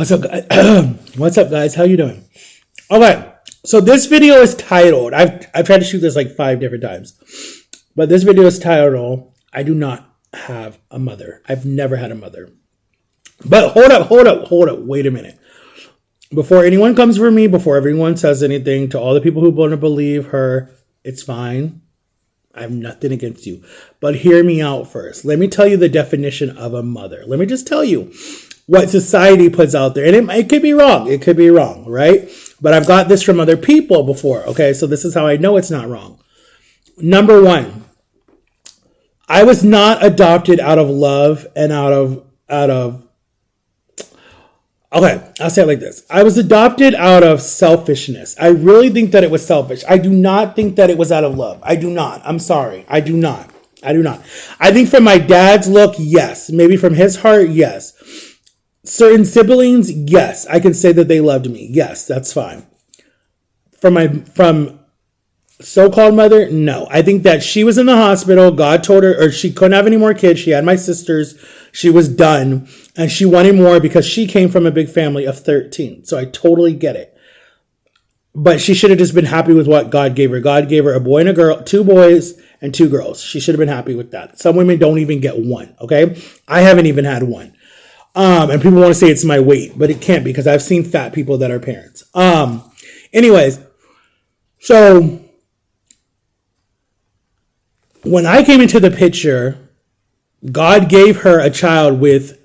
What's up, guys? What's up, guys? How you doing? Okay, so this video is titled. I've tried to shoot this like 5 different times, but this video is titled, "I do not have a mother. I've never had a mother." But hold up. Wait a minute. Before anyone comes for me, before everyone says anything, to all the people who want to believe her, it's fine. I have nothing against you. But hear me out first. Let me tell you the definition of a mother. Let me just tell you what society puts out there. And it could be wrong. It could be wrong, right? But I've got this from other people before, okay? So this is how I know it's not wrong. Number 1, I was not adopted out of love and out of okay, I'll say it like this. I was adopted out of selfishness. I really think that it was selfish. I do not think that it was out of love. I do not. I'm sorry. I do not. I think from my dad's look, yes. Maybe from his heart, yes. Certain siblings, yes. I can say that they loved me. Yes, that's fine. From so-called mother, no. I think that she was in the hospital. God told her, or she couldn't have any more kids. She had my sisters. She was done. And she wanted more because she came from a big family of 13. So I totally get it. But she should have just been happy with what God gave her. God gave her a boy and a girl, 2 boys and 2 girls. She should have been happy with that. Some women don't even get 1, okay? I haven't even had 1. And people want to say it's my weight, but it can't, because I've seen fat people that are parents. Anyways, so when I came into the picture, God gave her a child with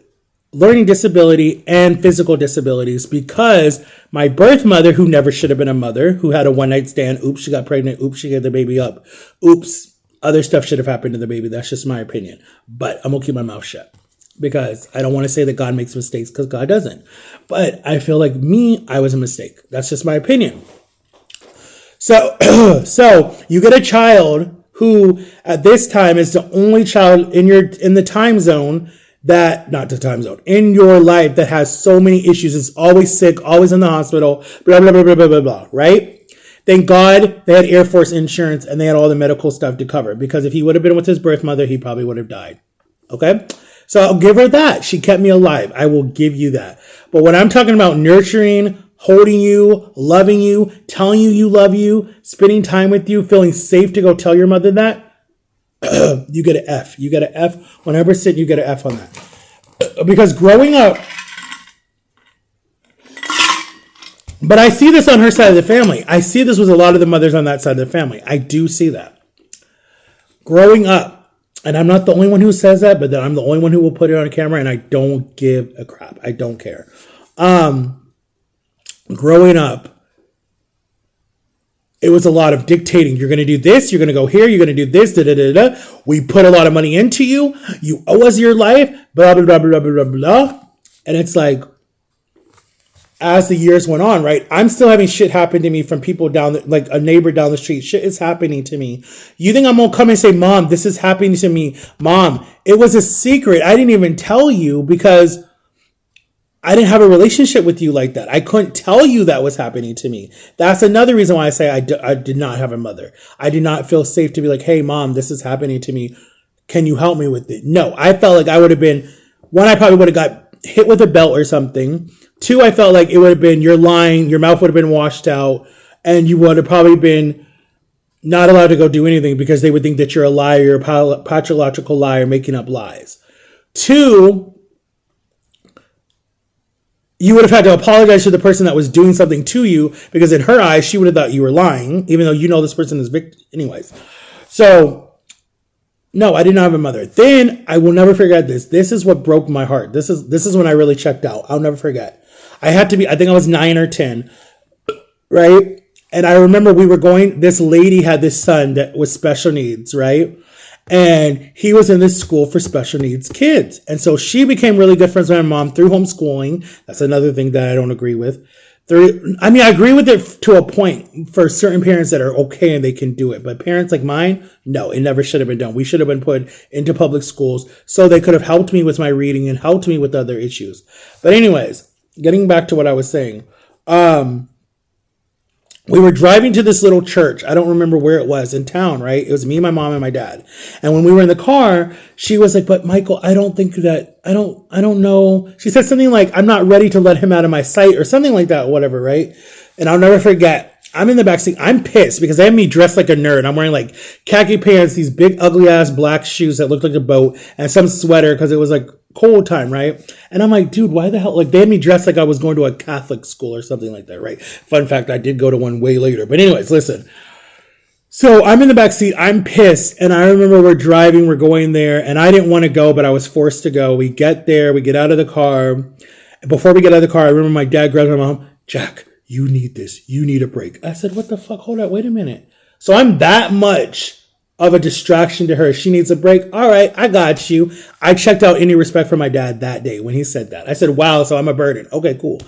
learning disability and physical disabilities, because my birth mother, who never should have been a mother, who had a one-night stand, oops, she got pregnant, oops, she gave the baby up, oops, other stuff should have happened to the baby. That's just my opinion. But I'm going to keep my mouth shut, because I don't want to say that God makes mistakes, because God doesn't. But I feel like I was a mistake. That's just my opinion. So, you get a child who at this time is the only child in the time zone in your life that has so many issues, is always sick, always in the hospital, blah, blah, blah, blah, blah, blah, blah, right? Thank God they had Air Force insurance and they had all the medical stuff to cover, because if he would have been with his birth mother, he probably would have died. Okay? So I'll give her that. She kept me alive. I will give you that. But when I'm talking about nurturing, holding you, loving you, telling you love you, spending time with you, feeling safe to go tell your mother that, you get an F. You get an F. Whenever sit, you get an F on that. Because growing up, but I see this on her side of the family. I see this with a lot of the mothers on that side of the family. I do see that. Growing up, and I'm not the only one who says that, but then I'm the only one who will put it on camera, and I don't give a crap. I don't care. Growing up, it was a lot of dictating. You're going to do this. You're going to go here. You're going to do this. Da, da, da, da. We put a lot of money into you. You owe us your life. Blah, blah, blah, blah, blah, blah, blah. And it's like, as the years went on, right, I'm still having shit happen to me from people like a neighbor down the street. Shit is happening to me. You think I'm going to come and say, Mom, this is happening to me? Mom, it was a secret. I didn't even tell you, because I didn't have a relationship with you like that. I couldn't tell you that was happening to me. That's another reason why I say I did not have a mother. I did not feel safe to be like, hey, Mom, this is happening to me. Can you help me with it? No, I felt like I would have been, 1, I probably would have got hit with a belt or something. 2, I felt like it would have been, you're lying, your mouth would have been washed out, and you would have probably been not allowed to go do anything, because they would think that you're a liar, you're a pathological liar, making up lies. 2, you would have had to apologize to the person that was doing something to you, because in her eyes, she would have thought you were lying, even though you know this person is victim. Anyways. So, no, I did not have a mother. Then, I will never forget this. This is what broke my heart. This is when I really checked out. I'll never forget. I think I was 9 or 10, right? And I remember this lady had this son that was special needs, right? And he was in this school for special needs kids. And so she became really good friends with my mom through homeschooling. That's another thing that I don't agree with. I agree with it to a point for certain parents that are okay and they can do it. But parents like mine, no, it never should have been done. We should have been put into public schools so they could have helped me with my reading and helped me with other issues. But anyways, getting back to what I was saying. we were driving to this little church. I don't remember where it was in town, right? It was me, my mom, and my dad. And when we were in the car, she was like, but Michael, I don't know. She said something like, I'm not ready to let him out of my sight or something like that, whatever, right? And I'll never forget. I'm in the backseat. I'm pissed because they have me dressed like a nerd. I'm wearing like khaki pants, these big ugly ass black shoes that looked like a boat, and some sweater because it was like cold time, right? And I'm like, dude, why the hell? Like, they had me dressed like I was going to a Catholic school or something like that, right? Fun fact, I did go to one way later. But anyways, listen. So I'm in the backseat. I'm pissed. And I remember we're driving. We're going there. And I didn't want to go, but I was forced to go. We get there. We get out of the car. And before we get out of the car, I remember my dad grabbed my mom. Jack, you need this. You need a break. I said, what the fuck? Hold on. Wait a minute. So I'm that much of a distraction to her. She needs a break. All right, I got you. I checked out any respect for my dad that day when he said that. I said, wow, so I'm a burden. Okay, cool.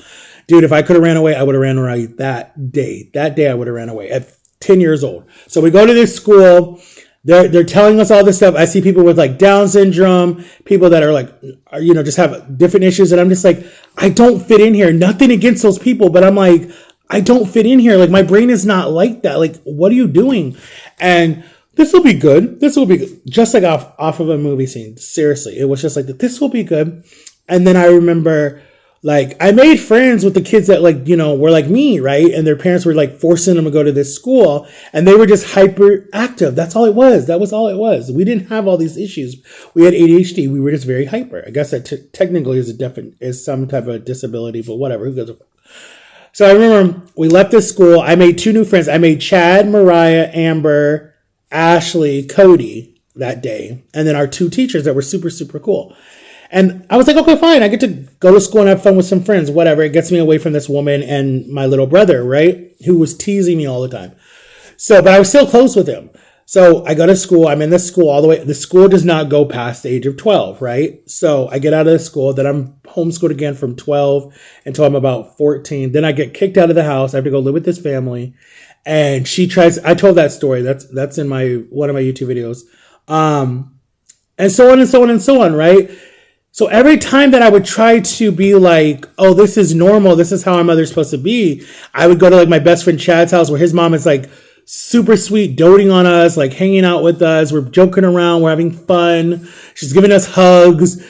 Dude, if I could have ran away, I would have ran away that day. That day I would have ran away at 10 years old. So we go to this school. They're telling us all this stuff. I see people with like Down syndrome, people that are like, just have different issues. And I'm just like, I don't fit in here. Nothing against those people, but I'm like, I don't fit in here. Like, my brain is not like that. Like, what are you doing? And this will be good. This will be good. Just like off of a movie scene. Seriously. It was just like, this will be good. And then I remember, like, I made friends with the kids that, like, were like me, right? And their parents were like forcing them to go to this school, and they were just hyperactive. That's all it was. That was all it was. We didn't have all these issues. We had ADHD. We were just very hyper. I guess that technically is some type of disability, but whatever. Who goes? So I remember we left this school. I made 2 new friends. I made Chad, Mariah, Amber, Ashley, Cody that day, and then our 2 teachers that were super, super cool. And I was like, okay, fine. I get to go to school and have fun with some friends, whatever. It gets me away from this woman and my little brother, right? Who was teasing me all the time. So, but I was still close with him. So I go to school. I'm in this school all the way. The school does not go past the age of 12, right? So I get out of the school. Then I'm homeschooled again from 12 until I'm about 14. Then I get kicked out of the house. I have to go live with this family. And I told that story. That's in one of my YouTube videos. And so on and so on and so on, right? So every time that I would try to be like, oh, this is normal, this is how my mother's supposed to be, I would go to like my best friend Chad's house where his mom is like super sweet, doting on us, like hanging out with us. We're joking around. We're having fun. She's giving us hugs.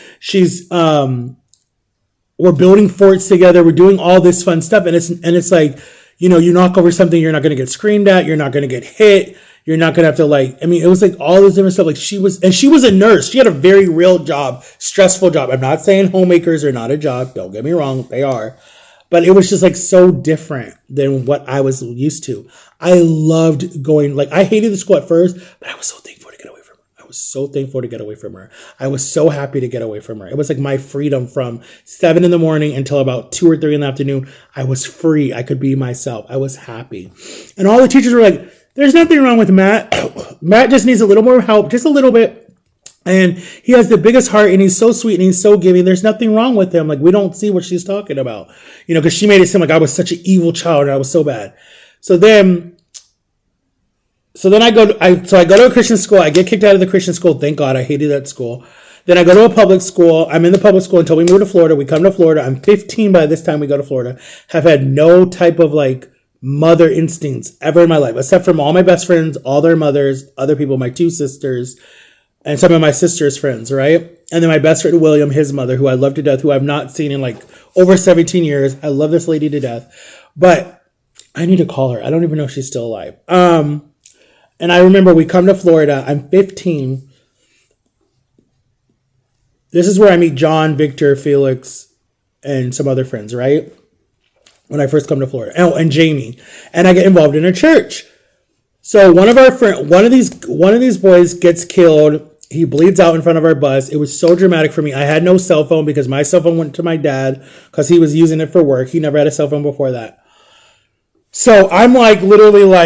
We're building forts together. We're doing all this fun stuff. And it's like, you knock over something, you're not going to get screamed at. You're not going to get hit. You're not going to have to it was like all this different stuff. Like she was a nurse. She had a very real job, stressful job. I'm not saying homemakers are not a job. Don't get me wrong. They are. But it was just like so different than what I was used to. I loved going, like I hated the school at first, but I was so thankful to get away from her. I was so thankful to get away from her. I was so happy to get away from her. It was like my freedom from 7 a.m. until about 2 or 3 p.m. I was free. I could be myself. I was happy. And all the teachers were like, there's nothing wrong with Matt. Matt just needs a little more help, just a little bit. And he has the biggest heart, and he's so sweet, and he's so giving. There's nothing wrong with him. Like, we don't see what she's talking about. Because she made it seem like I was such an evil child, and I was so bad. So then I go to a Christian school. I get kicked out of the Christian school. Thank God. I hated that school. Then I go to a public school. I'm in the public school until we move to Florida. We come to Florida. I'm 15 by this time we go to Florida. Have had no type of mother instincts ever in my life, except from all my best friends, all their mothers, other people, my 2 sisters, and some of my sister's friends, right? And then my best friend, William, his mother, who I love to death, who I've not seen in over 17 years. I love this lady to death. But I need to call her. I don't even know if she's still alive. And I remember we come to Florida. I'm 15. This is where I meet John, Victor, Felix, and some other friends, right? When I first come to Florida. Oh, and Jamie. And I get involved in a church. So one of these boys gets killed. He bleeds out in front of our bus. It was so dramatic for me. I had no cell phone because my cell phone went to my dad because he was using it for work. He never had a cell phone before that. So I'm literally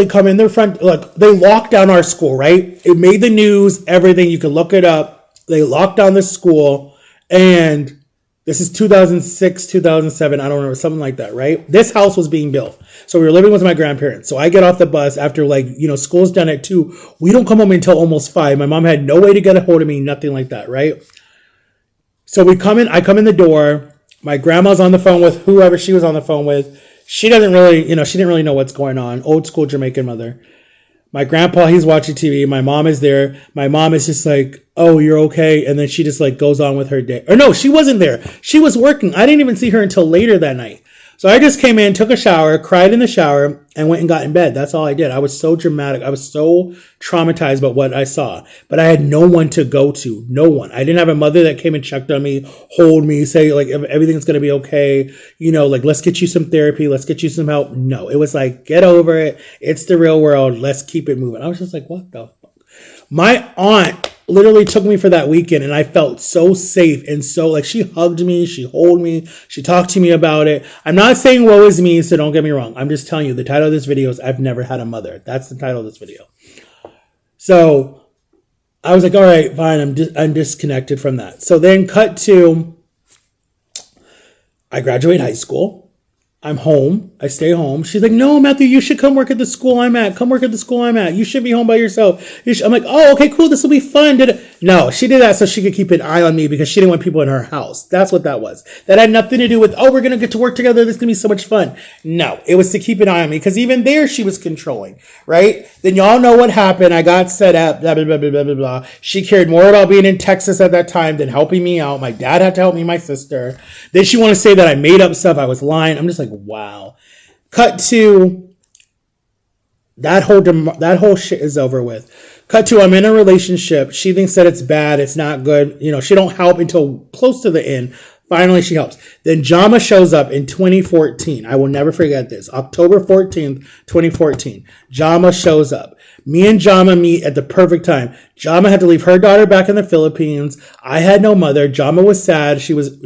coming in their front. Look, they locked down our school, right? It made the news, everything. You can look it up. They locked down the school, and this is 2006, 2007. I don't remember, something like that, right? This house was being built. So we were living with my grandparents. So I get off the bus after school's done at 2. We don't come home until almost 5. My mom had no way to get a hold of me, nothing like that, right? So I come in the door. My grandma's on the phone with whoever she was on the phone with. she doesn't really, she didn't really know what's going on. Old school Jamaican mother. My grandpa, he's watching TV. My mom is there. My mom is just like, oh, you're okay. And then she just like goes on with her day. Or no, she wasn't there. She was working. I didn't even see her until later that night. So I just came in, took a shower, cried in the shower, and went and got in bed. That's all I did. I was so dramatic. I was so traumatized by what I saw. But I had no one to go to. No one. I didn't have a mother that came and checked on me, hold me, say like everything's going to be okay. Like let's get you some therapy. Let's get you some help. No, it was like, get over it. It's the real world. Let's keep it moving. I was just like, what the fuck? My aunt literally took me for that weekend, and I felt so safe and so like she hugged me, she held me, she talked to me about it. I'm not saying woe is me, so don't get me wrong. I'm just telling you the title of this video is I've Never Had a Mother. That's the title of this video. So I was like, all right, fine. I'm disconnected from that. So then cut to I graduate high school. I'm home. I stay home. She's like, no, Matthew, you should come work at the school I'm at. Come work at the school I'm at. You should be home by yourself. I'm like, oh, okay, cool. This will be fun. No, she did that so she could keep an eye on me because she didn't want people in her house. That's what that was. That had nothing to do with, oh, we're going to get to work together. This is going to be so much fun. No, it was to keep an eye on me because even there she was controlling, right? Then y'all know what happened. I got set up, blah, blah, blah, blah, blah, blah, blah. She cared more about being in Texas at that time than helping me out. My dad had to help me, my sister. Then she wanted to say that I made up stuff. I was lying. I'm just like, wow. Cut to that whole shit is over with. Cut to I'm in a relationship. She thinks that it's bad. It's not good. She don't help until close to the end. Finally, she helps. Then Jama shows up in 2014. I will never forget this. October 14th, 2014. Jama shows up. Me and Jama meet at the perfect time. Jama had to leave her daughter back in the Philippines. I had no mother. Jama was sad. She was,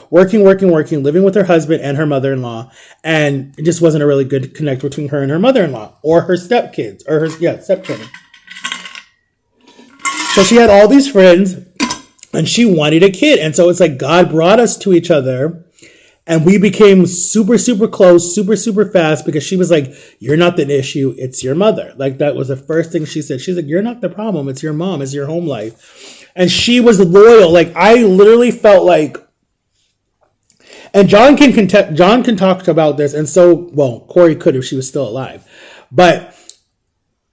working, living with her husband and her mother-in-law. And it just wasn't a really good connect between her and her mother-in-law or her stepkids or stepchildren. So she had all these friends and she wanted a kid. And so it's like God brought us to each other. And we became super, super close, super, super fast because she was like, you're not the issue. It's your mother. Like that was the first thing she said. She's like, you're not the problem. It's your mom. It's your home life. And she was loyal. Like I literally felt like, and John can talk about this. And so, well, Corey could if she was still alive, but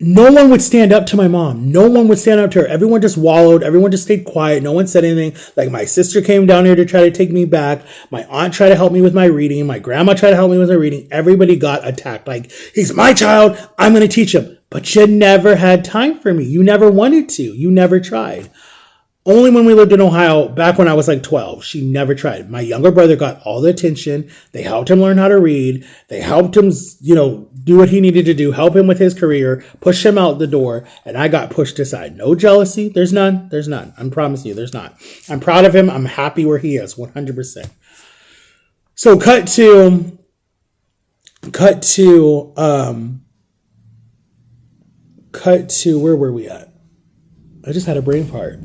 no one would stand up to my mom. No one would stand up to her. Everyone just wallowed. Everyone just stayed quiet. No one said anything. Like my sister came down here to try to take me back. My aunt tried to help me with my reading. My grandma tried to help me with my reading. Everybody got attacked. Like, he's my child. I'm going to teach him. But you never had time for me. You never wanted to. You never tried. Only when we lived in Ohio, back when I was like 12, she never tried. My younger brother got all the attention. They helped him learn how to read. They helped him, do what he needed to do, help him with his career, push him out the door, and I got pushed aside. No jealousy. There's none. There's none. I promise you, there's not. I'm proud of him. I'm happy where he is, 100%. So cut to, where were we at? I just had a brain fart.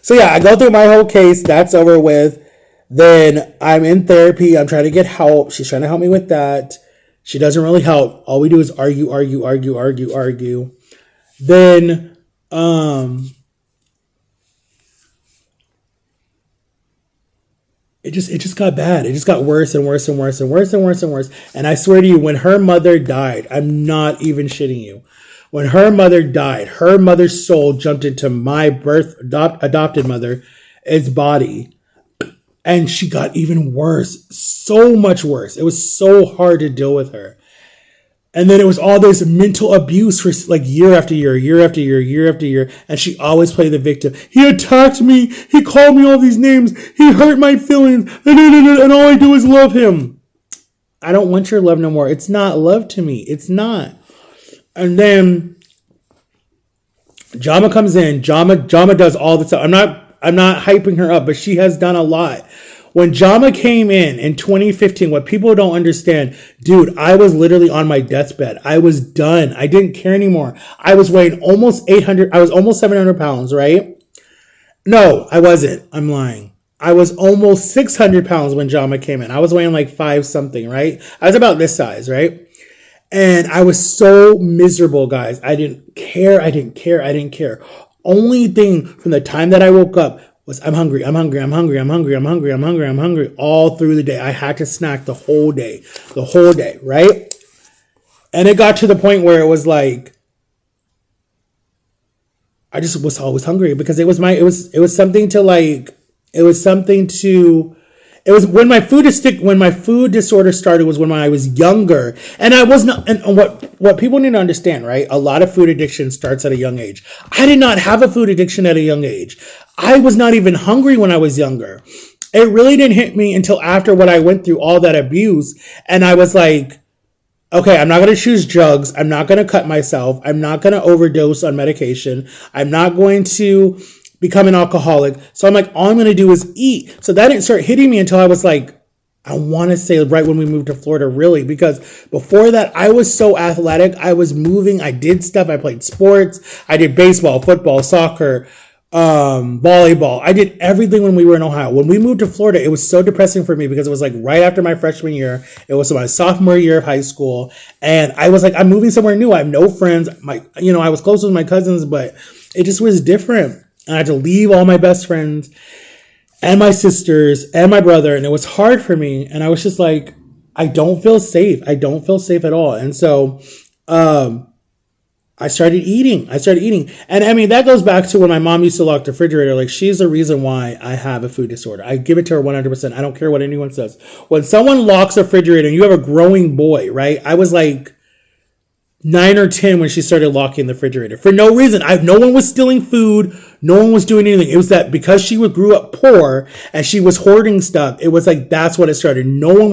So yeah, I go through my whole case. That's over with. Then I'm in therapy. I'm trying to get help. She's trying to help me with that. She doesn't really help. All we do is argue. Then, it just got bad. It just got worse and worse. And I swear to you, when her mother died, I'm not even shitting you. When her mother died, her mother's soul jumped into my adopted mother's body. And she got even worse. So much worse. It was so hard to deal with her. And then it was all this mental abuse for like year after year. And she always played the victim. He attacked me. He called me all these names. He hurt my feelings. And all I do is love him. I don't want your love no more. It's not love to me. It's not. And then Jama comes in. Jama does all the stuff. I'm not hyping her up, but she has done a lot. When Jama came in 2015, what people don't understand, dude, I was literally on my deathbed. I was done. I didn't care anymore. I was weighing almost 800. I was almost 700 pounds, right? No, I wasn't. I'm lying. I was almost 600 pounds when Jama came in. I was weighing like 5 something, right? I was about this size, right? And I was so miserable, guys. I didn't care. Only thing from the time that I woke up was I'm hungry, I'm hungry, I'm hungry, I'm hungry, I'm hungry, I'm hungry, I'm hungry all through the day. I had to snack the whole day, right? And it got to the point where it was like I just was always hungry because it was something to like it was something to it was when my food disorder started was when I was younger, and I was not. And what people need to understand, right? A lot of food addiction starts at a young age. I did not have a food addiction at a young age. I was not even hungry when I was younger. It really didn't hit me until after what I went through all that abuse, and I was like, okay, I'm not going to choose drugs. I'm not going to cut myself. I'm not going to overdose on medication. I'm not going to become an alcoholic. So I'm like, all I'm going to do is eat. So that didn't start hitting me until I was like, I want to say right when we moved to Florida, really, because before that, I was so athletic. I was moving. I did stuff. I played sports. I did baseball, football, soccer, volleyball. I did everything when we were in Ohio. When we moved to Florida, it was so depressing for me because it was like right after my freshman year. It was my sophomore year of high school. And I was like, I'm moving somewhere new. I have no friends. I was close with my cousins, but it just was different. And I had to leave all my best friends and my sisters and my brother. And it was hard for me. And I was just like, I don't feel safe. I don't feel safe at all. And so, I started eating. And I mean, that goes back to when my mom used to lock the refrigerator. Like, she's the reason why I have a food disorder. I give it to her 100%. I don't care what anyone says. When someone locks a refrigerator and you have a growing boy, right? I was like 9 or 10 when she started locking the refrigerator for no reason. No one was stealing food. No one was doing anything. It was that because she grew up poor and she was hoarding stuff. It was like, that's what it started. No one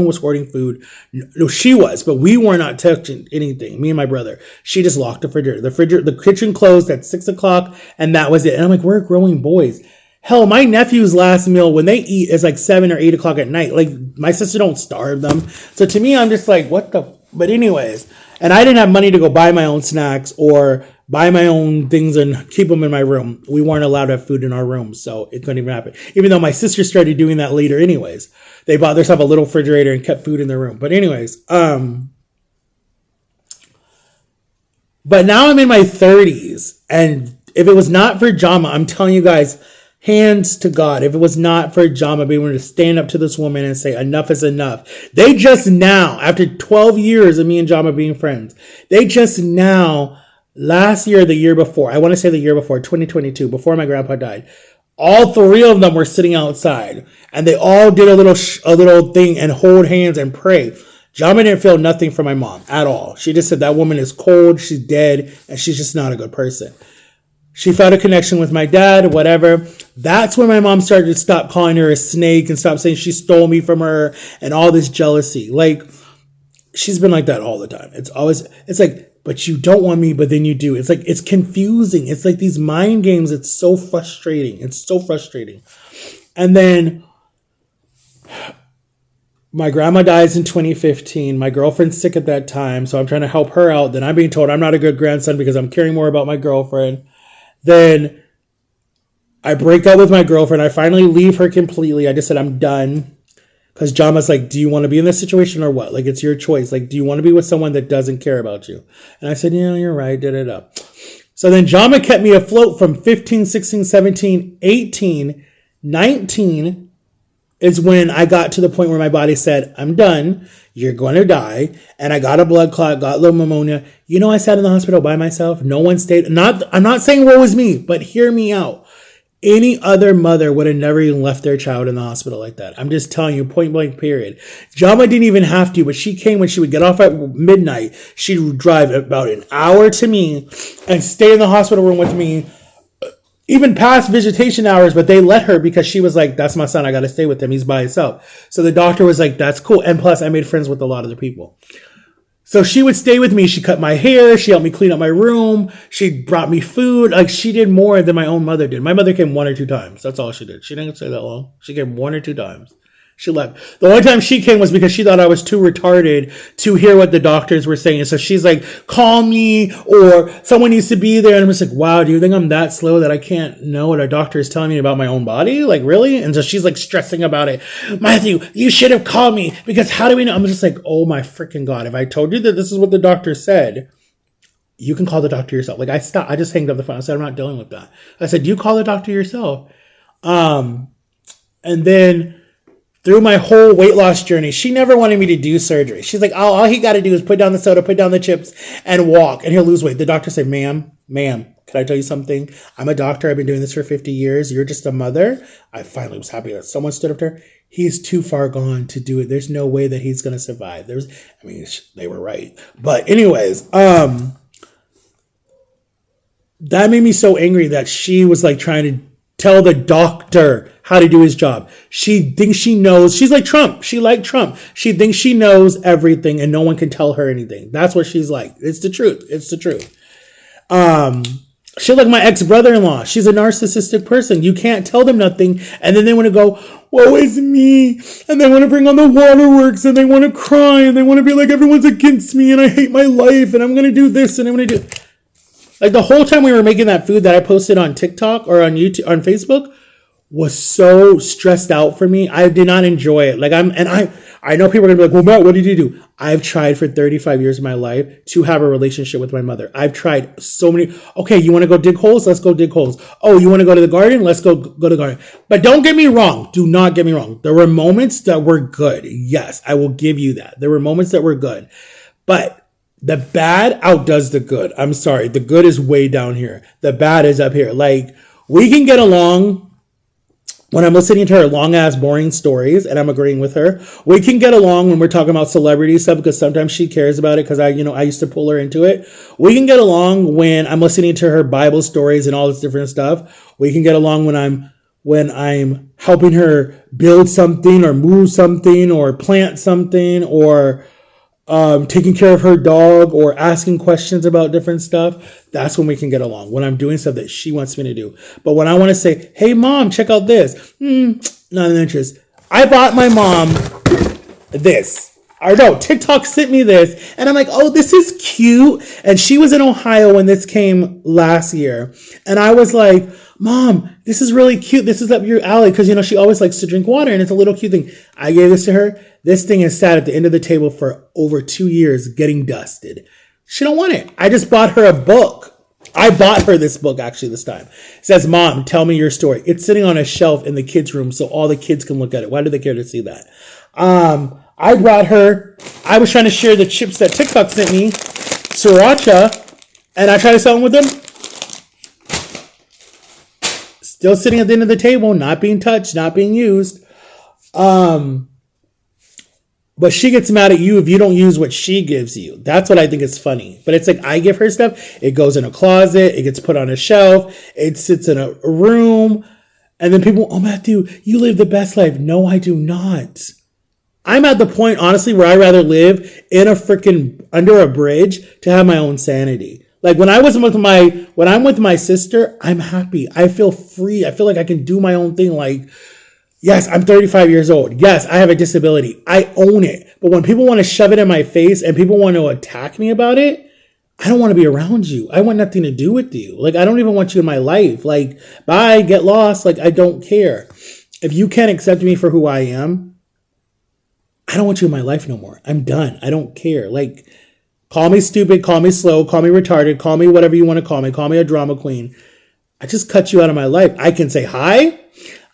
was hoarding food. No, she was, but we were not touching anything. Me and my brother. She just locked the refrigerator. The kitchen closed at 6:00 and that was it. And I'm like, we're growing boys. Hell, my nephew's last meal when they eat is like 7 or 8 o'clock at night. Like, my sister don't starve them. So to me, I'm just like, what the? But anyways. And I didn't have money to go buy my own snacks or buy my own things and keep them in my room. We weren't allowed to have food in our room, so it couldn't even happen. Even though my sister started doing that later anyways. They bought themselves a little refrigerator and kept food in their room. But anyways, but now I'm in my 30s. And if it was not for Jama, I'm telling you guys, hands to God, if it was not for Jama being able to stand up to this woman and say, enough is enough. They just now, after 12 years of me and Jama being friends, they just now, last year, the year before, I want to say the year before, 2022, before my grandpa died, all 3 of them were sitting outside and they all did a little thing and hold hands and pray. Jama didn't feel nothing from my mom at all. She just said that woman is cold, she's dead, and she's just not a good person. She felt a connection with my dad, whatever. That's when my mom started to stop calling her a snake and stop saying she stole me from her and all this jealousy. Like, she's been like that all the time. It's like, but you don't want me, but then you do. It's like, it's confusing. It's like these mind games. It's so frustrating. And then my grandma dies in 2015. My girlfriend's sick at that time, so I'm trying to help her out. Then I'm being told I'm not a good grandson because I'm caring more about my girlfriend. Then I break up with my girlfriend. I finally leave her completely. I just said, I'm done. Because Jama's like, do you want to be in this situation or what? Like, it's your choice. Like, do you want to be with someone that doesn't care about you? And I said, yeah, you're right. So then Jama kept me afloat from 15, 16, 17, 18, 19 is when I got to the point where my body said, I'm done. You're going to die. And I got a blood clot, got a little pneumonia. You know, I sat in the hospital by myself. No one stayed. I'm not saying woe was me, but hear me out. Any other mother would have never even left their child in the hospital like that. I'm just telling you, point blank, period. Jama didn't even have to, but she came when she would get off at midnight. She would drive about an hour to me and stay in the hospital room with me, even past visitation hours, but they let her because she was like, that's my son. I got to stay with him. He's by himself. So the doctor was like, that's cool. And plus, I made friends with a lot of the people. So she would stay with me. She cut my hair. She helped me clean up my room. She brought me food. Like, she did more than my own mother did. My mother came 1 or 2 times. That's all she did. She didn't stay that long. She came 1 or 2 times. She left. The only time she came was because she thought I was too retarded to hear what the doctors were saying. So she's like, call me, or someone needs to be there. And I'm just like, wow, do you think I'm that slow that I can't know what a doctor is telling me about my own body? Like, really? And so she's like stressing about it. Matthew, you should have called me because how do we know? I'm just like, oh my freaking God. If I told you that this is what the doctor said, you can call the doctor yourself. Like, I just hanged up the phone. I said, I'm not dealing with that. I said, you call the doctor yourself. And then through my whole weight loss journey, she never wanted me to do surgery. She's like, all he got to do is put down the soda, put down the chips, and walk, and he'll lose weight. The doctor said, ma'am, can I tell you something? I'm a doctor. I've been doing this for 50 years. You're just a mother. I finally was happy that someone stood up to her. He's too far gone to do it. There's no way that he's going to survive. They were right. But anyways, that made me so angry that she was like trying to tell the doctor how to do his job. She thinks she knows. She's like Trump. She like Trump. She thinks she knows everything and no one can tell her anything. That's what she's like. It's the truth. It's the truth. She's like my ex-brother-in-law. She's a narcissistic person. You can't tell them nothing. And then they want to go, woe is me. And they want to bring on the waterworks and they want to cry and they want to be like, everyone's against me and I hate my life and I'm going to do this and I'm going to do. Like the whole time we were making that food that I posted on TikTok or on YouTube, on Facebook, was so stressed out for me. I did not enjoy it. I know people are going to be like, well, Matt, what did you do? I've tried for 35 years of my life to have a relationship with my mother. I've tried so many. Okay, you want to go dig holes? Let's go dig holes. Oh, you want to go to the garden? Let's go to the garden. But don't get me wrong. Do not get me wrong. There were moments that were good. Yes, I will give you that. There were moments that were good. But the bad outdoes the good. I'm sorry. The good is way down here. The bad is up here. Like, we can get along when I'm listening to her long-ass boring stories and I'm agreeing with her. We can get along when we're talking about celebrity stuff because sometimes she cares about it because I used to pull her into it. We can get along when I'm listening to her Bible stories and all this different stuff. We can get along when I'm helping her build something or move something or plant something or taking care of her dog or asking questions about different stuff. That's when we can get along. When I'm doing stuff that she wants me to do. But when I want to say, hey, mom, check out this. Not an interest. I bought my mom this. Or no, TikTok sent me this. And I'm like, oh, this is cute. And she was in Ohio when this came last year. And I was like, Mom, this is really cute. This is up your alley. Because, she always likes to drink water. And it's a little cute thing. I gave this to her. This thing has sat at the end of the table for over 2 years getting dusted. She don't want it. I just bought her a book. I bought her this book actually this time. It says, Mom, tell me your story. It's sitting on a shelf in the kids' room so all the kids can look at it. Why do they care to see that? I brought her, I was trying to share the chips that TikTok sent me, Sriracha, and I tried to sell them with them. Still sitting at the end of the table, not being touched, not being used. But she gets mad at you if you don't use what she gives you. That's what I think is funny. But it's like, I give her stuff. It goes in a closet. It gets put on a shelf. It sits in a room. And then people, oh, Matthew, you live the best life. No, I do not. I'm at the point, honestly, where I'd rather live in a freaking, under a bridge to have my own sanity. Like when I'm with my sister, I'm happy. I feel free. I feel like I can do my own thing. Like, yes, I'm 35 years old. Yes, I have a disability. I own it. But when people want to shove it in my face and people want to attack me about it, I don't want to be around you. I want nothing to do with you. Like, I don't even want you in my life. Like, bye, get lost. Like, I don't care. If you can't accept me for who I am, I don't want you in my life no more. I'm done. I don't care. Like, call me stupid, call me slow, call me retarded, call me whatever you want to call me a drama queen. I just cut you out of my life. I can say hi.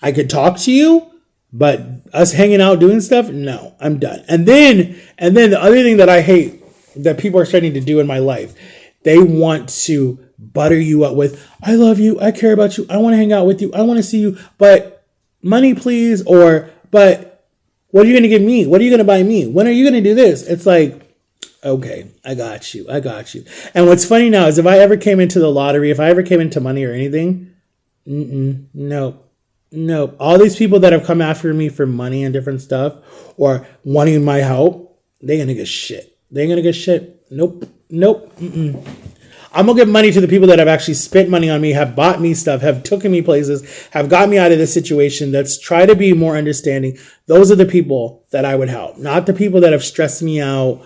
I could talk to you, but us hanging out doing stuff, no, I'm done. And then the other thing that I hate that people are starting to do in my life, they want to butter you up with, I love you, I care about you, I want to hang out with you, I want to see you, but money please, but what are you going to give me? What are you going to buy me? When are you going to do this? It's like, okay, I got you. And what's funny now is if I ever came into the lottery, if I ever came into money or anything, no. All these people that have come after me for money and different stuff or wanting my help, they ain't gonna get shit. Nope. I'm gonna give money to the people that have actually spent money on me, have bought me stuff, have taken me places, have got me out of this situation, that's try to be more understanding. Those are the people that I would help, not the people that have stressed me out,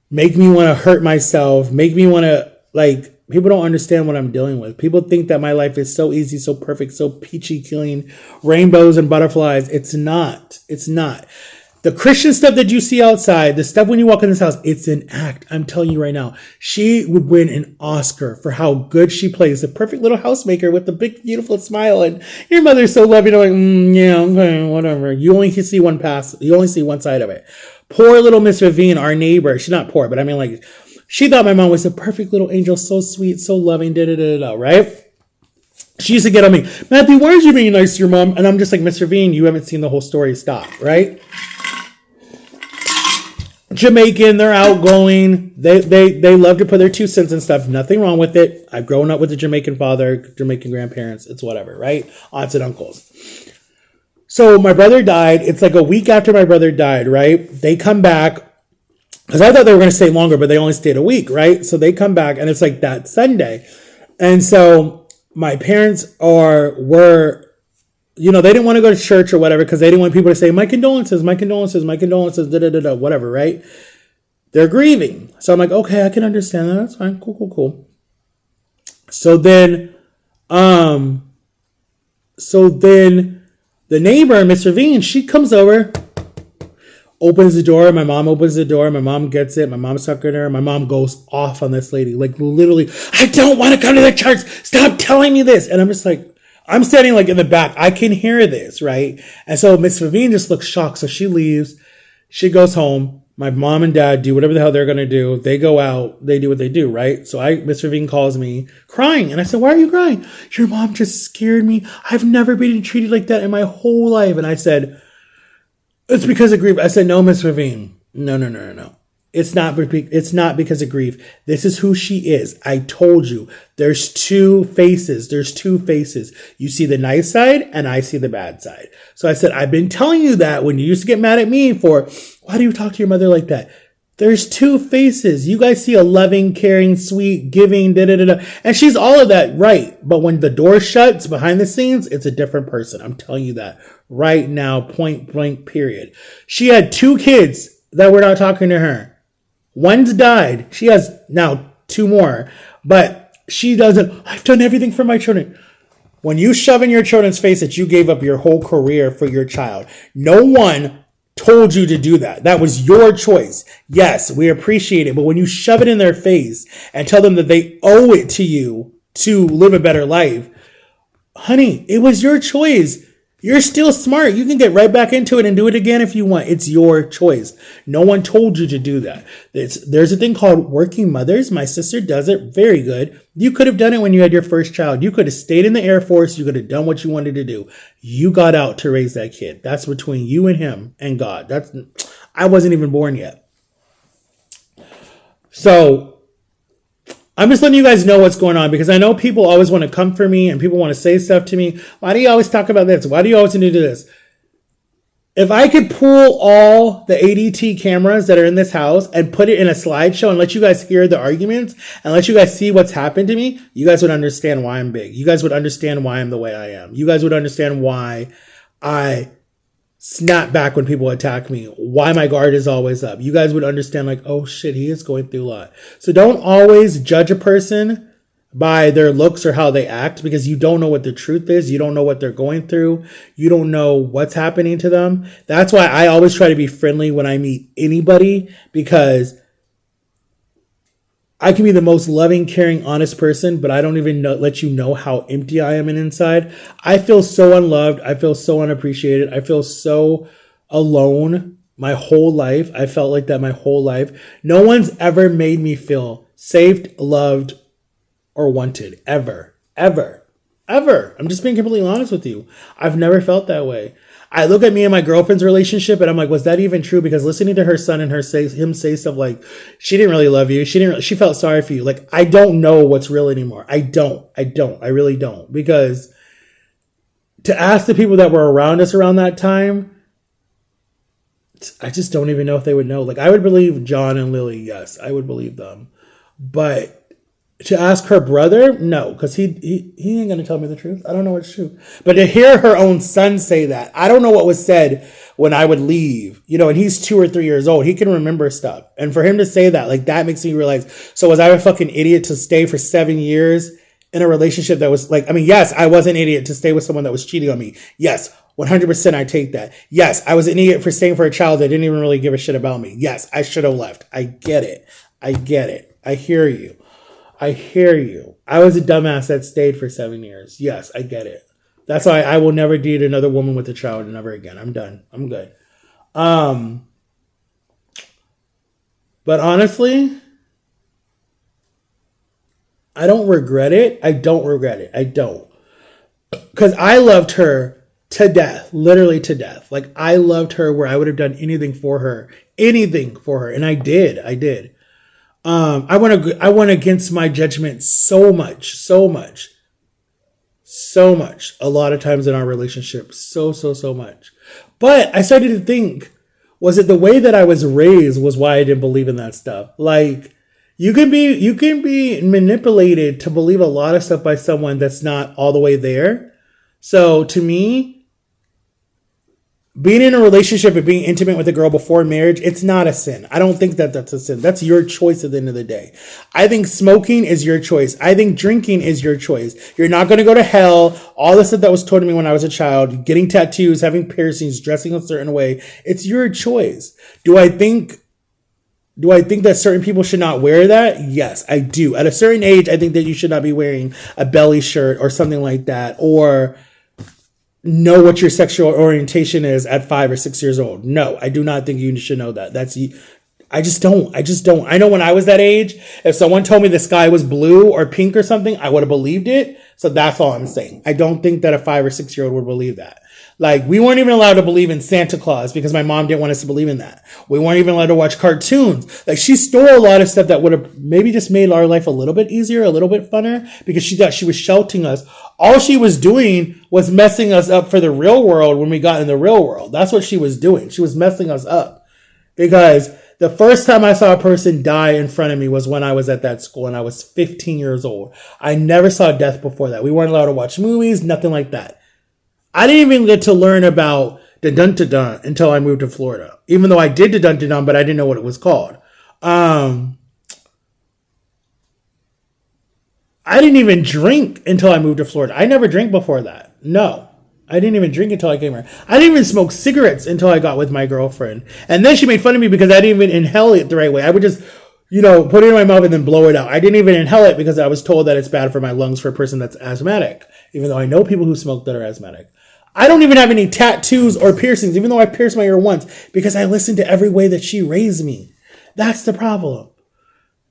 make me want to hurt myself, make me want to, like, people don't understand what I'm dealing with. People think that my life is so easy, so perfect, so peachy clean, rainbows and butterflies. It's not. The Christian stuff that you see outside, the stuff when you walk in this house, it's an act. I'm telling you right now. She would win an Oscar for how good she plays. The perfect little housemaker with the big, beautiful smile. And your mother's so loving. You're like, yeah, okay, whatever. You only can see one pass. You only see one side of it. Poor little Miss Ravine, our neighbor. She's not poor, but I mean, like, she thought my mom was a perfect little angel. So sweet, so loving, right? She used to get on me, Matthew, why aren't you being nice to your mom? And I'm just like, Miss Ravine, you haven't seen the whole story. Stop, right? Jamaican, they're outgoing. They love to put their 2 cents and stuff. Nothing wrong with it. I've grown up with a Jamaican father, Jamaican grandparents. It's whatever, right? Aunts and uncles. So my brother died. It's like a week after my brother died, right? They come back because I thought they were going to stay longer, but they only stayed a week, right? So they come back and it's like that Sunday. And so my parents were, you know, they didn't want to go to church or whatever because they didn't want people to say, my condolences, whatever, right? They're grieving. So I'm like, okay, I can understand that. That's fine. Cool. So then the neighbor, Miss Ravine, she comes over, opens the door. My mom opens the door. My mom gets it. My mom's talking to her. My mom goes off on this lady. Like, literally, I don't want to come to the church. Stop telling me this. And I'm just like, I'm standing like in the back. I can hear this, right? And so Miss Ravine just looks shocked. So she leaves. She goes home. My mom and dad do whatever the hell they're going to do. They go out. They do what they do, right? So Miss Ravine calls me crying. And I said, why are you crying? Your mom just scared me. I've never been treated like that in my whole life. And I said, it's because of grief. I said, no, Miss Ravine. No. It's not because of grief. This is who she is. I told you. There's 2 faces. You see the nice side and I see the bad side. So I said, I've been telling you that when you used to get mad at me for, why do you talk to your mother like that? There's 2 faces. You guys see a loving, caring, sweet, giving, and she's all of that, right? But when the door shuts behind the scenes, it's a different person. I'm telling you that right now, point blank, period. She had 2 kids that were not talking to her. One's died. She has now 2 more, but she doesn't. I've done everything for my children. When you shove in your children's face that you gave up your whole career for your child, no one told you to do that. That was your choice. Yes, we appreciate it. But when you shove it in their face and tell them that they owe it to you to live a better life, honey, it was your choice. You're still smart. You can get right back into it and do it again if you want. It's your choice. No one told you to do that. There's a thing called working mothers. My sister does it very good. You could have done it when you had your first child. You could have stayed in the Air Force. You could have done what you wanted to do. You got out to raise that kid. That's between you and him and God. I wasn't even born yet. So I'm just letting you guys know what's going on because I know people always want to come for me and people want to say stuff to me. Why do you always talk about this? Why do you always need to do this? If I could pull all the ADT cameras that are in this house and put it in a slideshow and let you guys hear the arguments and let you guys see what's happened to me, you guys would understand why I'm big. You guys would understand why I'm the way I am. You guys would understand why I snap back when people attack me, why my guard is always up. You guys would understand like, oh shit, he is going through a lot. So don't always judge a person by their looks or how they act because you don't know what the truth is. You don't know what they're going through. You don't know what's happening to them. That's why I always try to be friendly when I meet anybody because I can be the most loving, caring, honest person, but I don't even let you know how empty I am inside. I feel so unloved. I feel so unappreciated. I feel so alone my whole life. I felt like that my whole life. No one's ever made me feel safe, loved, or wanted. Ever. I'm just being completely honest with you. I've never felt that way. I look at me and my girlfriend's relationship and I'm like, was that even true? Because listening to her son and him say stuff like, she didn't really love you. She felt sorry for you. Like, I don't know what's real anymore. I really don't. Because to ask the people that were around us around that time, I just don't even know if they would know. Like, I would believe John and Lily. Yes, I would believe them. But to ask her brother, no, because he ain't going to tell me the truth. I don't know what's true. But to hear her own son say that, I don't know what was said when I would leave, and he's 2 or 3 years old. He can remember stuff. And for him to say that, like, that makes me realize, so was I a fucking idiot to stay for 7 years in a relationship that was like, I mean, yes, I was an idiot to stay with someone that was cheating on me. Yes, 100% I take that. Yes, I was an idiot for staying for a child that didn't even really give a shit about me. Yes, I should have left. I get it. I get it. I hear you. I hear you. I was a dumbass that stayed for 7 years. Yes, I get it. That's why I will never date another woman with a child never again. I'm done. I'm good. But honestly, I don't regret it. I don't regret it. I don't. Because I loved her to death, literally to death. Like, I loved her where I would have done anything for her. Anything for her. And I did. I did. I went against my judgment so much. A lot of times in our relationship. So much. But I started to think, was it the way that I was raised was why I didn't believe in that stuff? Like, you can be manipulated to believe a lot of stuff by someone that's not all the way there. So to me, being in a relationship and being intimate with a girl before marriage, it's not a sin. I don't think that that's a sin. That's your choice at the end of the day. I think smoking is your choice. I think drinking is your choice. You're not going to go to hell. All the stuff that was told to me when I was a child, getting tattoos, having piercings, dressing a certain way, it's your choice. Do I think that certain people should not wear that? Yes, I do. At a certain age, I think that you should not be wearing a belly shirt or something like that, or know what your sexual orientation is at 5 or 6 years old. No, I do not think you should know that. I just don't. I know when I was that age, if someone told me the sky was blue or pink or something, I would have believed it. So that's all I'm saying. I don't think that a 5 or 6 year old would believe that. Like, we weren't even allowed to believe in Santa Claus because my mom didn't want us to believe in that. We weren't even allowed to watch cartoons. Like, she stole a lot of stuff that would have maybe just made our life a little bit easier, a little bit funner, because she thought she was sheltering us. All she was doing was messing us up for the real world when we got in the real world. That's what she was doing. She was messing us up. Because the first time I saw a person die in front of me was when I was at that school and I was 15 years old. I never saw death before that. We weren't allowed to watch movies, nothing like that. I didn't even get to learn about the dun-dun-dun until I moved to Florida. Even though I did the dun-dun-dun, but I didn't know what it was called. I didn't even drink until I moved to Florida. I never drank before that. No. I didn't even drink until I came here. I didn't even smoke cigarettes until I got with my girlfriend. And then she made fun of me because I didn't even inhale it the right way. I would just, put it in my mouth and then blow it out. I didn't even inhale it because I was told that it's bad for my lungs for a person that's asthmatic. Even though I know people who smoke that are asthmatic. I don't even have any tattoos or piercings, even though I pierced my ear once, because I listened to every way that she raised me. That's the problem.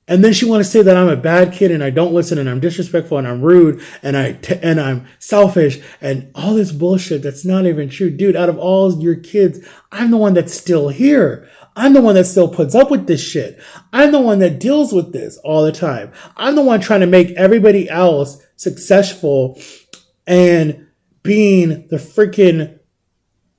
And then she want to say that I'm a bad kid and I don't listen and I'm disrespectful and I'm rude and I'm selfish and all this bullshit that's not even true. Dude, out of all your kids, I'm the one that's still here. I'm the one that still puts up with this shit. I'm the one that deals with this all the time. I'm the one trying to make everybody else successful and being the freaking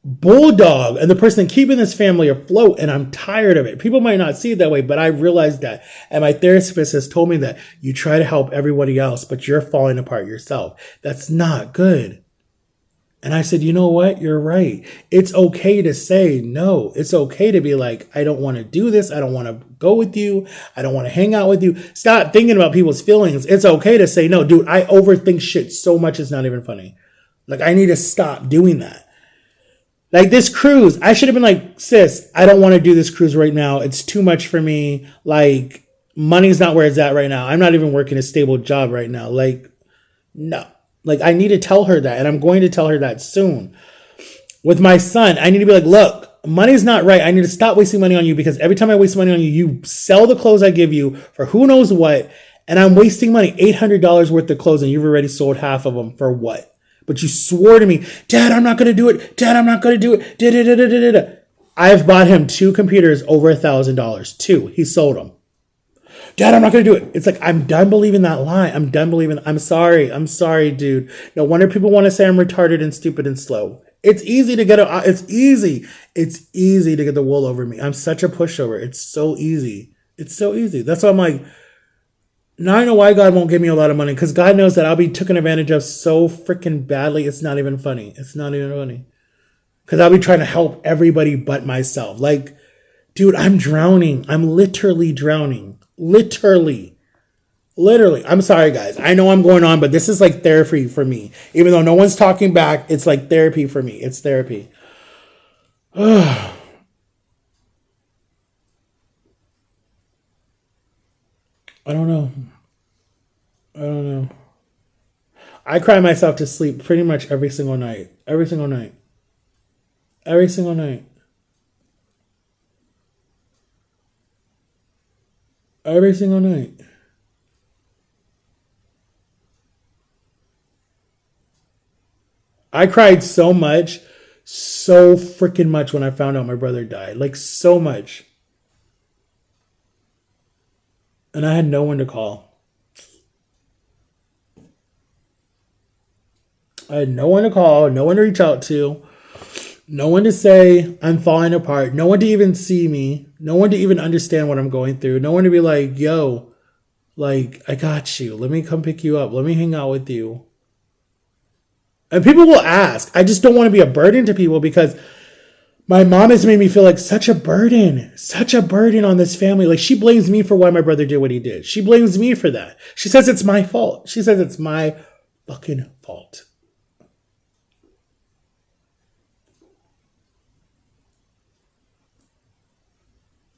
bulldog and the person keeping this family afloat, and I'm tired of it. People might not see it that way, but I realized that. And my therapist has told me that you try to help everybody else, but you're falling apart yourself. That's not good. And I said, you know what? You're right. It's okay to say no. It's okay to be like, I don't want to do this. I don't want to go with you. I don't want to hang out with you. Stop thinking about people's feelings. It's okay to say no. Dude, I overthink shit so much it's not even funny. Like, I need to stop doing that. Like this cruise, I should have been like, sis, I don't want to do this cruise right now. It's too much for me. Like, money's not where it's at right now. I'm not even working a stable job right now. Like, no. Like, I need to tell her that, and I'm going to tell her that soon. With my son, I need to be like, look, money's not right. I need to stop wasting money on you because every time I waste money on you, you sell the clothes I give you for who knows what, and I'm wasting money, $800 worth of clothes, and you've already sold half of them for what? But you swore to me, Dad, I'm not going to do it. Dad, I'm not going to do it. Da-da-da-da-da-da. I've bought him 2 computers over $1,000. 2. He sold them. Dad, I'm not going to do it. It's like, I'm done believing that lie. I'm sorry, dude. No wonder people want to say I'm retarded and stupid and slow. It's easy to get it's easy to get the wool over me. I'm such a pushover. It's so easy. That's why I'm like, now I know why God won't give me a lot of money, because God knows that I'll be taken advantage of so freaking badly. It's not even funny. Because I'll be trying to help everybody but myself. Like, dude, I'm drowning. I'm literally drowning. Literally. Literally. I'm sorry, guys. I know I'm going on, but this is like therapy for me. Even though no one's talking back, it's like therapy for me. It's therapy. I don't know. I don't know. I cry myself to sleep pretty much every single night. Every single night. Every single night. Every single night. I cried so freaking much when I found out my brother died. Like, so much. And I had no one to call. I had no one to call, no one to reach out to, no one to say I'm falling apart, no one to even see me, no one to even understand what I'm going through, no one to be like, yo, like, I got you. Let me come pick you up. Let me hang out with you. And people will ask. I just don't want to be a burden to people because my mom has made me feel like such a burden on this family. Like, she blames me for why my brother did what he did. She blames me for that. She says it's my fault. She says it's my fucking fault.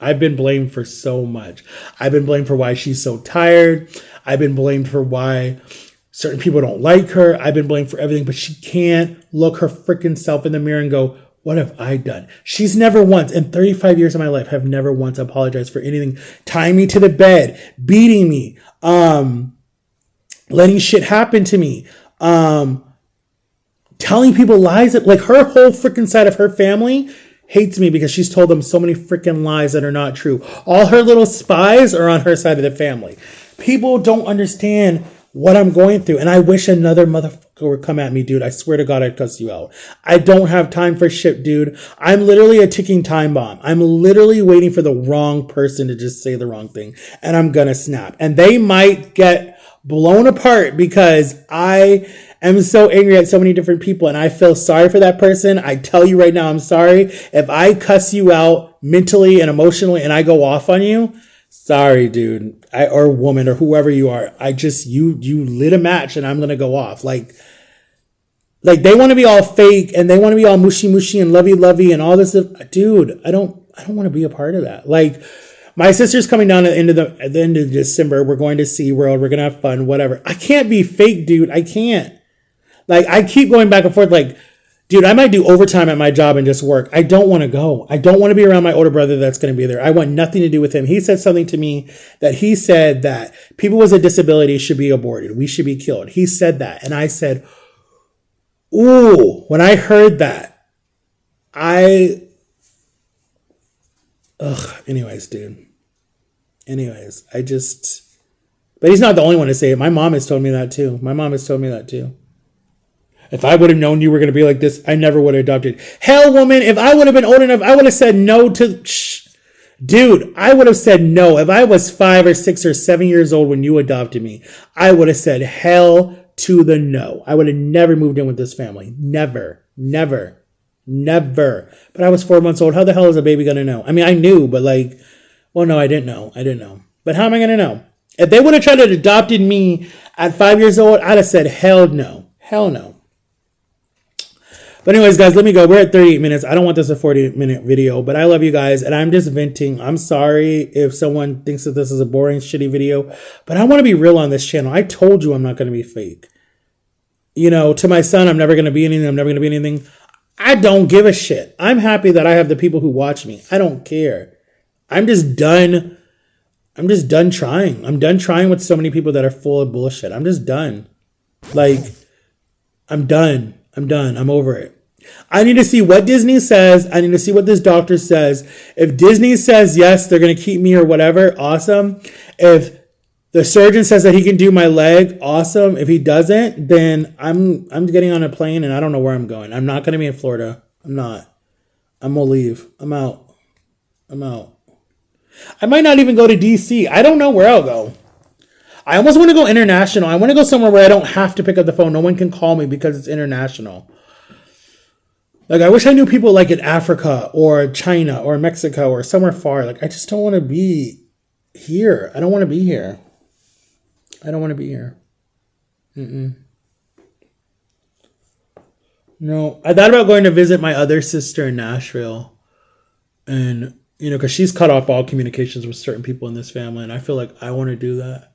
I've been blamed for so much. I've been blamed for why she's so tired. I've been blamed for why certain people don't like her. I've been blamed for everything, but she can't look her freaking self in the mirror and go, what have I done? She's never once, in 35 years of my life, have never once apologized for anything. Tying me to the bed, beating me, letting shit happen to me, telling people lies. Like, her whole freaking side of her family hates me because she's told them so many freaking lies that are not true. All her little spies are on her side of the family. People don't understand what I'm going through. And I wish another motherfucker would come at me, dude. I swear to God, I'd cuss you out. I don't have time for shit, dude. I'm literally a ticking time bomb. I'm literally waiting for the wrong person to just say the wrong thing. And I'm gonna snap. And they might get blown apart because I am so angry at so many different people and I feel sorry for that person. I tell you right now, I'm sorry. If I cuss you out mentally and emotionally and I go off on you, sorry, dude, or woman or whoever you are. I just, you lit a match and I'm going to go off. Like they want to be all fake and they want to be all mushy and lovey and all this stuff. Dude, I don't want to be a part of that. Like, my sister's coming down at the end of December. We're going to SeaWorld. We're going to have fun, whatever. I can't be fake, dude. I can't. Like, I keep going back and forth. Like, dude, I might do overtime at my job and just work. I don't want to go. I don't want to be around my older brother that's going to be there. I want nothing to do with him. He said something to me that he said that people with a disability should be aborted. We should be killed. He said that. And I said, ooh, when I heard that, anyways, dude. Anyways, but he's not the only one to say it. My mom has told me that too. If I would have known you were going to be like this, I never would have adopted. Hell, woman, if I would have been old enough, I would have said no to... Dude, I would have said no. If I was 5 or 6 or 7 years old when you adopted me, I would have said hell to the no. I would have never moved in with this family. Never. But I was 4 months old. How the hell is a baby going to know? I mean, I knew, but like... Well, no, I didn't know. But how am I going to know? If they would have tried to adopted me at 5 years old, I'd have said hell no. Hell no. But anyways, guys, let me go. We're at 38 minutes. I don't want this a 40-minute video, but I love you guys, and I'm just venting. I'm sorry if someone thinks that this is a boring, shitty video, but I want to be real on this channel. I told you I'm not going to be fake. You know, to my son, I'm never going to be anything. I don't give a shit. I'm happy that I have the people who watch me. I don't care. I'm just done trying. I'm done trying with so many people that are full of bullshit. I'm just done. Like, I'm done. I'm over it. I need to see what Disney says. I need to see what this doctor says. If Disney says yes, they're going to keep me or whatever, awesome. If the surgeon says that he can do my leg, awesome. If he doesn't, then I'm getting on a plane and I don't know where I'm going. I'm not going to be in Florida. I'm not. I'm going to leave. I'm out. I might not even go to DC. I don't know where I'll go. I almost want to go international. I want to go somewhere where I don't have to pick up the phone. No one can call me because it's international. Like, I wish I knew people like in Africa or China or Mexico or somewhere far. Like, I just don't want to be here. I don't want to be here. I don't want to be here. No, I thought about going to visit my other sister in Nashville, and because she's cut off all communications with certain people in this family, and I feel like I want to do that.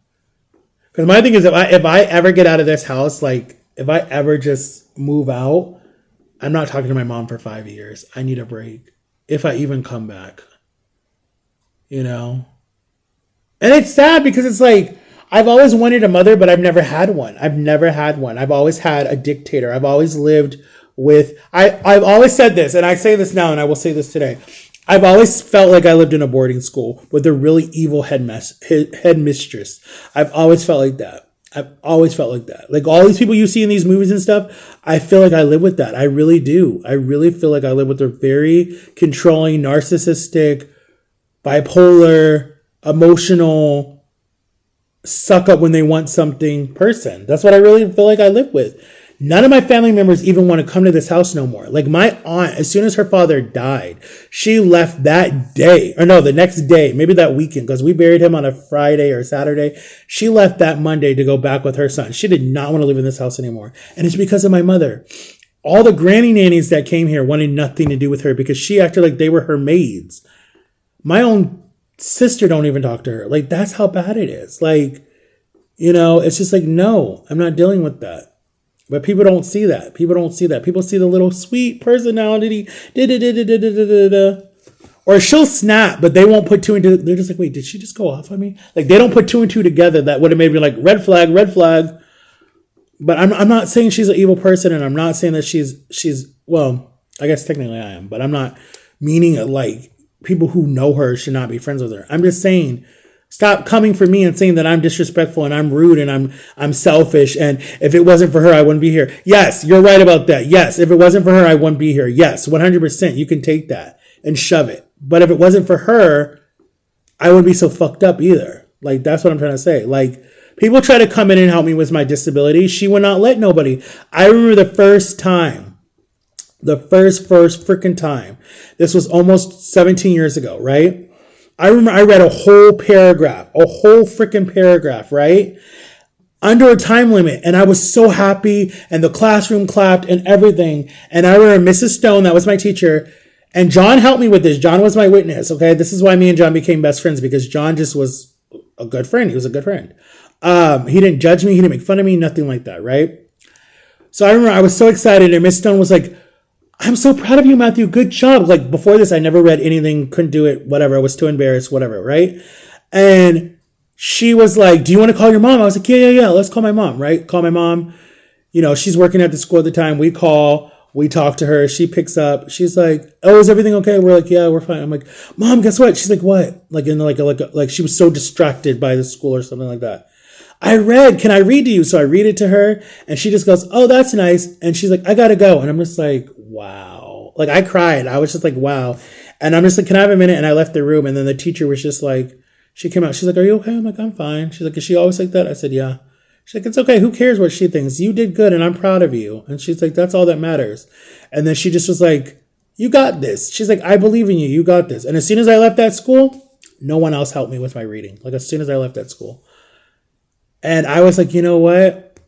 Because my thing is, if I ever get out of this house, like if I ever just move out, I'm not talking to my mom for 5 years. I need a break if I even come back. And it's sad because it's like I've always wanted a mother, but I've never had one. I've always had a dictator. I've always lived with. I've always said this, and I say this now, and I will say this today. I've always felt like I lived in a boarding school with a really evil headmistress. I've always felt like that. Like all these people you see in these movies and stuff, I feel like I live with that. I really do. I really feel like I live with a very controlling, narcissistic, bipolar, emotional, suck up when they want something person. That's what I really feel like I live with. None of my family members even want to come to this house no more. Like my aunt, as soon as her father died, she left that day, or no, the next day, maybe that weekend, because we buried him on a Friday or Saturday. She left that Monday to go back with her son. She did not want to live in this house anymore. And it's because of my mother. All the granny nannies that came here wanted nothing to do with her because she acted like they were her maids. My own sister don't even talk to her. Like, that's how bad it is. Like, it's just like, no, I'm not dealing with that. But people don't see that. People see the little sweet personality. Or she'll snap, but they won't put two and two. They're just like, wait, did she just go off on me? Like, they don't put two and two together. That would have made me like, red flag, red flag. But I'm not saying she's an evil person, and I'm not saying that she's well, I guess technically I am, but I'm not meaning it like people who know her should not be friends with her. I'm just saying, stop coming for me and saying that I'm disrespectful and I'm rude and I'm selfish, and if it wasn't for her, I wouldn't be here. Yes, you're right about that. Yes, if it wasn't for her, I wouldn't be here. Yes, 100%. You can take that and shove it. But if it wasn't for her, I wouldn't be so fucked up either. Like, that's what I'm trying to say. Like, people try to come in and help me with my disability. She would not let nobody. I remember the first freaking time. This was almost 17 years ago, right? I remember I read a whole freaking paragraph, right? Under a time limit. And I was so happy, and the classroom clapped and everything. And I remember Mrs. Stone, that was my teacher, and John helped me with this. John was my witness, okay? This is why me and John became best friends, because John just was a good friend. He was a good friend. He didn't judge me. He didn't make fun of me. Nothing like that, right? So I remember I was so excited, and Miss Stone was like, I'm so proud of you, Matthew. Good job. Like, before this, I never read anything, couldn't do it, whatever. I was too embarrassed, whatever, right? And she was like, do you want to call your mom? I was like, yeah. Let's call my mom, right? Call my mom. She's working at the school at the time. We call, we talk to her. She picks up. She's like, oh, is everything okay? We're like, yeah, we're fine. I'm like, Mom, guess what? She's like, what? Like, like she was so distracted by the school or something like that. Can I read to you? So I read it to her, and she just goes, oh, that's nice. And she's like, I gotta go. And I'm just like, wow. Like, I cried. I was just like, wow. And I'm just like, can I have a minute? And I left the room. And then the teacher was just like, she came out. She's like, are you okay? I'm like, I'm fine. She's like, is she always like that? I said, yeah. She's like, it's okay. Who cares what she thinks? You did good, and I'm proud of you. And she's like, that's all that matters. And then she just was like, you got this. She's like, I believe in you. You got this. And as soon as I left that school, no one else helped me with my reading. Like, as soon as I left that school. And I was like, you know what?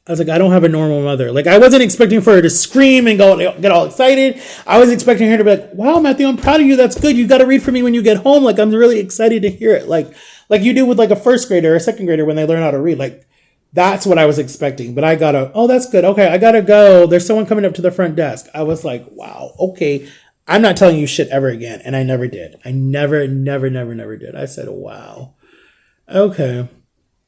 I was like, I don't have a normal mother. Like, I wasn't expecting for her to scream and get all excited. I was expecting her to be like, wow, Matthew, I'm proud of you. That's good. You got to read for me when you get home. Like, I'm really excited to hear it. Like you do with like a first grader or a second grader when they learn how to read. Like, that's what I was expecting. But I got oh, that's good. Okay, I got to go. There's someone coming up to the front desk. I was like, wow, okay. I'm not telling you shit ever again. And I never did. I never did. I said, wow. Okay.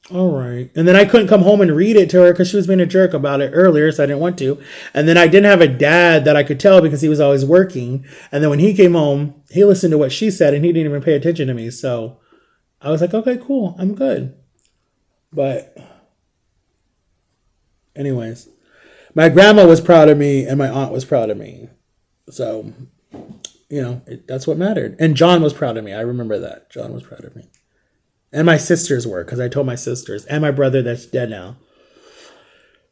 All right. And then I couldn't come home and read it to her because she was being a jerk about it earlier, so I didn't want to. And then I didn't have a dad that I could tell because he was always working. And then when he came home, he listened to what she said and he didn't even pay attention to me. So I was like, okay, cool. I'm good. But anyways, my grandma was proud of me and my aunt was proud of me. So, that's what mattered. And John was proud of me. I remember that. John was proud of me. And my sisters were, because I told my sisters. And my brother that's dead now.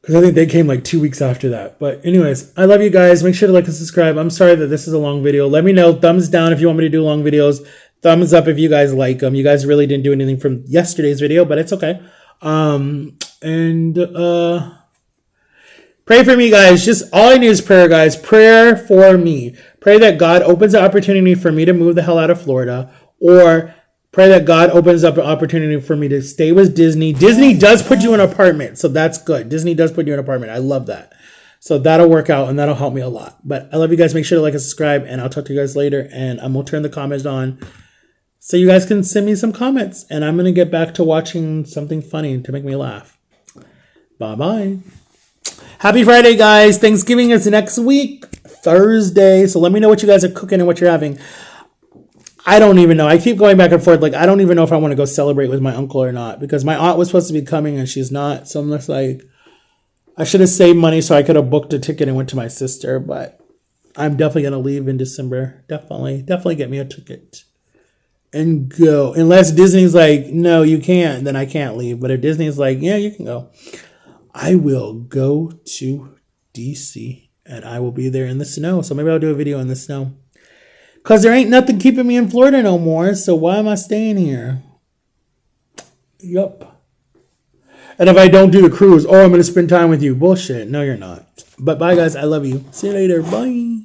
Because I think they came like 2 weeks after that. But anyways, I love you guys. Make sure to like and subscribe. I'm sorry that this is a long video. Let me know. Thumbs down if you want me to do long videos. Thumbs up if you guys like them. You guys really didn't do anything from yesterday's video, but it's okay. And pray for me, guys. Just all I need is prayer, guys. Prayer for me. Pray that God opens the opportunity for me to move the hell out of Florida, or pray that God opens up an opportunity for me to stay with Disney. Disney does put you in an apartment, so that's good. Disney does put you in an apartment. I love that. So that'll work out, and that'll help me a lot. But I love you guys. Make sure to like and subscribe, and I'll talk to you guys later. And I'm going to turn the comments on so you guys can send me some comments. And I'm going to get back to watching something funny to make me laugh. Bye-bye. Happy Friday, guys. Thanksgiving is next week, Thursday. So let me know what you guys are cooking and what you're having. I don't even know. I keep going back and forth. Like, I don't even know if I want to go celebrate with my uncle or not, because my aunt was supposed to be coming and she's not. So I'm just like, I should have saved money so I could have booked a ticket and went to my sister, but I'm definitely going to leave in December. Definitely get me a ticket and go. Unless Disney's like, no, you can't, then I can't leave. But if Disney's like, yeah, you can go, I will go to DC and I will be there in the snow. So maybe I'll do a video in the snow, because there ain't nothing keeping me in Florida no more. So why am I staying here? Yup. And if I don't do the cruise, I'm going to spend time with you. Bullshit. No, you're not. But bye, guys. I love you. See you later. Bye.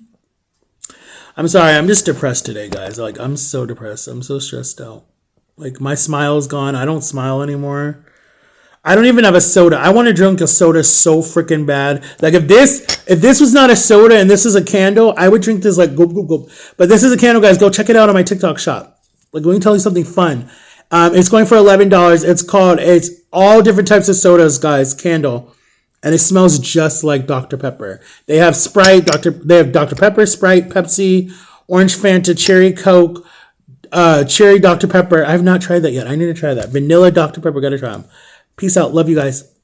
I'm sorry. I'm just depressed today, guys. Like, I'm so depressed. I'm so stressed out. Like, my smile's gone. I don't smile anymore. I don't even have a soda. I want to drink a soda so freaking bad. Like, if this was not a soda and this is a candle, I would drink this like go, go, go. But this is a candle, guys. Go check it out on my TikTok shop. Like, let me tell you something fun. It's going for $11. It's all different types of sodas, guys. Candle. And it smells just like Dr. Pepper. They have Sprite, they have Dr. Pepper, Sprite, Pepsi, Orange Fanta, Cherry Coke, Cherry Dr. Pepper. I have not tried that yet. I need to try that. Vanilla Dr. Pepper. Gotta try them. Peace out. Love you guys.